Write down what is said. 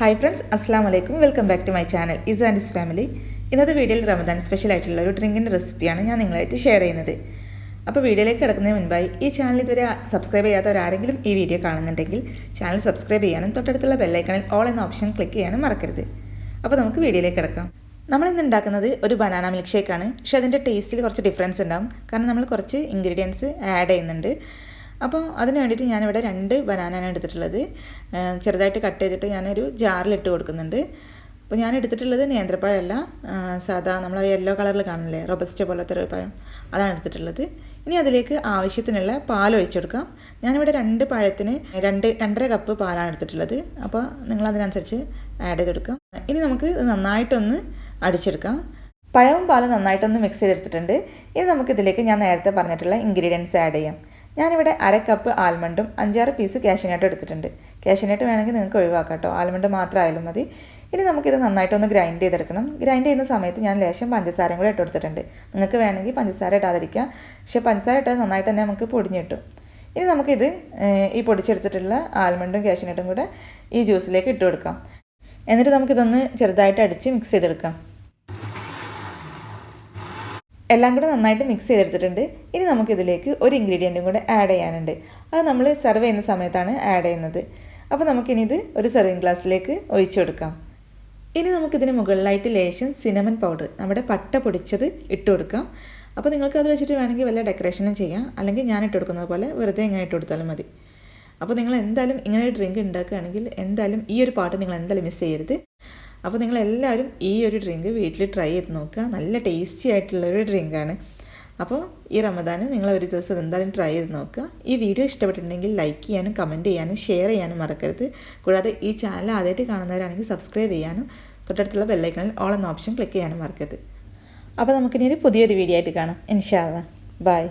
Hi friends, അസ്സാം വലൈക്കും. Welcome back to my channel ഇസ് ആൻഡ് ഇസ് ഫാമിലി. ഇന്നത്തെ വീഡിയോയിൽ റമദാൻ സ്പെഷ്യൽ ആയിട്ടുള്ള ഒരു ഡ്രിങ്കിൻ്റെ റെസിപ്പിയാണ് ഞാൻ നിങ്ങളായിട്ട് ഷെയർ ചെയ്യുന്നത്. അപ്പോൾ വീഡിയോയിലേക്ക് കിടക്കുന്നതിന് മുൻപായി ഈ ചാനൽ ഇതുവരെ സബ്സ്ക്രൈബ് ചെയ്യാത്തവരാരെങ്കിലും ഈ വീഡിയോ കാണുന്നുണ്ടെങ്കിൽ ചാനൽ സബ്സ്ക്രൈബ് ചെയ്യാനും തൊട്ടടുത്തുള്ള ബെല്ലൈക്കണിൽ ഓൾ എന്ന ഓപ്ഷൻ ക്ലിക്ക് ചെയ്യാനും മറക്കരുത്. അപ്പോൾ നമുക്ക് വീഡിയോയിലേക്ക് കിടക്കാം. നമ്മളിന്ന് ഉണ്ടാക്കുന്നത് ഒരു ബനാന മിൽക്ക് ഷേക്കാണ്. പക്ഷേ അതിൻ്റെ ടേസ്റ്റിൽ കുറച്ച് ഡിഫറൻസ് ഉണ്ടാകും, കാരണം നമ്മൾ കുറച്ച് ഇൻഗ്രീഡിയൻസ് ആഡ് ചെയ്യുന്നുണ്ട്. അപ്പോൾ അതിന് വേണ്ടിയിട്ട് ഞാനിവിടെ 2 ബനാനാണ് എടുത്തിട്ടുള്ളത്. ചെറുതായിട്ട് കട്ട് ചെയ്തിട്ട് ഞാനൊരു ജാറിലിട്ട് കൊടുക്കുന്നുണ്ട്. അപ്പോൾ ഞാൻ എടുത്തിട്ടുള്ളത് നേന്ത്രപ്പഴമല്ല, സാധാ നമ്മൾ യെല്ലോ കളറിൽ കാണില്ലേ, റോബസ്റ്റ പോലത്തെ ഒരു പഴം, അതാണ് എടുത്തിട്ടുള്ളത്. ഇനി അതിലേക്ക് ആവശ്യത്തിനുള്ള പാൽ ഒഴിച്ചെടുക്കാം. ഞാനിവിടെ 2 പഴത്തിന് 2.5 കപ്പ് പാലാണ് എടുത്തിട്ടുള്ളത്. അപ്പോൾ നിങ്ങളതിനനുസരിച്ച് ആഡ് ചെയ്തെടുക്കാം. ഇനി നമുക്ക് നന്നായിട്ടൊന്ന് അടിച്ചെടുക്കാം. പഴവും പാലും നന്നായിട്ടൊന്ന് മിക്സ് ചെയ്തെടുത്തിട്ടുണ്ട്. ഇനി നമുക്കിതിലേക്ക് ഞാൻ നേരത്തെ പറഞ്ഞിട്ടുള്ള ഇൻഗ്രീഡിയൻസ് ആഡ് ചെയ്യാം. ഞാനിവിടെ 1/2 കപ്പ് ആൽമണ്ടും 5-6 പീസ് കാഷ്യൂനട്ട് എടുത്തിട്ടുണ്ട്. കാഷ്യൂനട്ട് വേണമെങ്കിൽ നിങ്ങൾക്ക് ഒഴിവാക്കാം കേട്ടോ, ആൽമണ്ട് മാത്രമായാലും മതി. ഇനി നമുക്കിത് നന്നായിട്ടൊന്ന് ഗ്രൈൻഡ് ചെയ്തെടുക്കണം. ഗ്രൈൻഡ് ചെയ്യുന്ന സമയത്ത് ഞാൻ ലേശം പഞ്ചസാരയും കൂടെ ഇട്ട് കൊടുത്തിട്ടുണ്ട്. നിങ്ങൾക്ക് വേണമെങ്കിൽ പഞ്ചസാര ഇടാതിരിക്കുക, പക്ഷേ പഞ്ചസാര ഇട്ടാൽ നന്നായിട്ട് തന്നെ നമുക്ക് പൊടിഞ്ഞ് കിട്ടും. ഇനി നമുക്കിത് ഈ പൊടിച്ചെടുത്തിട്ടുള്ള ആൽമണ്ടും കാഷ്യൂനട്ടും കൂടെ ഈ ജ്യൂസിലേക്ക് ഇട്ട് കൊടുക്കാം. എന്നിട്ട് നമുക്കിതൊന്ന് ചെറുതായിട്ട് അടിച്ച് മിക്സ് ചെയ്തെടുക്കാം. എല്ലാം കൂടെ നന്നായിട്ട് മിക്സ് ചെയ്തെടുത്തിട്ടുണ്ട്. ഇനി നമുക്കിതിലേക്ക് ഒരു ഇൻഗ്രീഡിയൻറ്റും കൂടെ ആഡ് ചെയ്യാനുണ്ട്. അത് നമ്മൾ സെർവ് ചെയ്യുന്ന സമയത്താണ് ആഡ് ചെയ്യുന്നത്. അപ്പോൾ നമുക്കിനി ഇത് ഒരു സെർവിങ് ഗ്ലാസ്സിലേക്ക് ഒഴിച്ചു കൊടുക്കാം. ഇനി നമുക്കിതിന് മുകളിലായിട്ട് ലേശം സിനമൺ പൗഡർ, നമ്മുടെ പട്ട പൊടിച്ചത് ഇട്ട് കൊടുക്കാം. അപ്പോൾ നിങ്ങൾക്ക് അത് വെച്ചിട്ട് വേണമെങ്കിൽ വല്ല ഡെക്കറേഷനും ചെയ്യാം, അല്ലെങ്കിൽ ഞാൻ ഇട്ട് കൊടുക്കുന്നത് പോലെ വെറുതെ ഇങ്ങനെ ഇട്ട് കൊടുത്താലും മതി. അപ്പോൾ നിങ്ങൾ എന്തായാലും ഇങ്ങനെ ഒരു ഡ്രിങ്ക് ഉണ്ടാക്കുകയാണെങ്കിൽ എന്തായാലും ഈ ഒരു പാട്ട് നിങ്ങൾ എന്തായാലും മിസ് ചെയ്യരുത്. അപ്പോൾ നിങ്ങളെല്ലാവരും ഈ ഒരു ഡ്രിങ്ക് വീട്ടിൽ ട്രൈ ചെയ്ത് നോക്കുക. നല്ല ടേസ്റ്റി ആയിട്ടുള്ളൊരു ഡ്രിങ്കാണ്. അപ്പോൾ ഈ റമദാന് നിങ്ങൾ ഒരു ദിവസം എന്തായാലും ട്രൈ ചെയ്ത് നോക്കുക. ഈ വീഡിയോ ഇഷ്ടപ്പെട്ടിട്ടുണ്ടെങ്കിൽ ലൈക്ക് ചെയ്യാനും കമൻറ്റ് ചെയ്യാനും ഷെയർ ചെയ്യാനും മറക്കരുത്. കൂടാതെ ഈ ചാനൽ ആദ്യമായിട്ട് കാണുന്നവരാണെങ്കിൽ സബ്സ്ക്രൈബ് ചെയ്യാനും തൊട്ടടുത്തുള്ള ബെല്ലൈക്കണിൽ ഓൾ എന്ന ഓപ്ഷൻ ക്ലിക്ക് ചെയ്യാനും മറക്കരുത്. അപ്പോൾ നമുക്കിനി ഒരു പുതിയൊരു വീഡിയോ ആയിട്ട് കാണാം. ഇൻഷാ അല്ലാഹ്. ബൈ.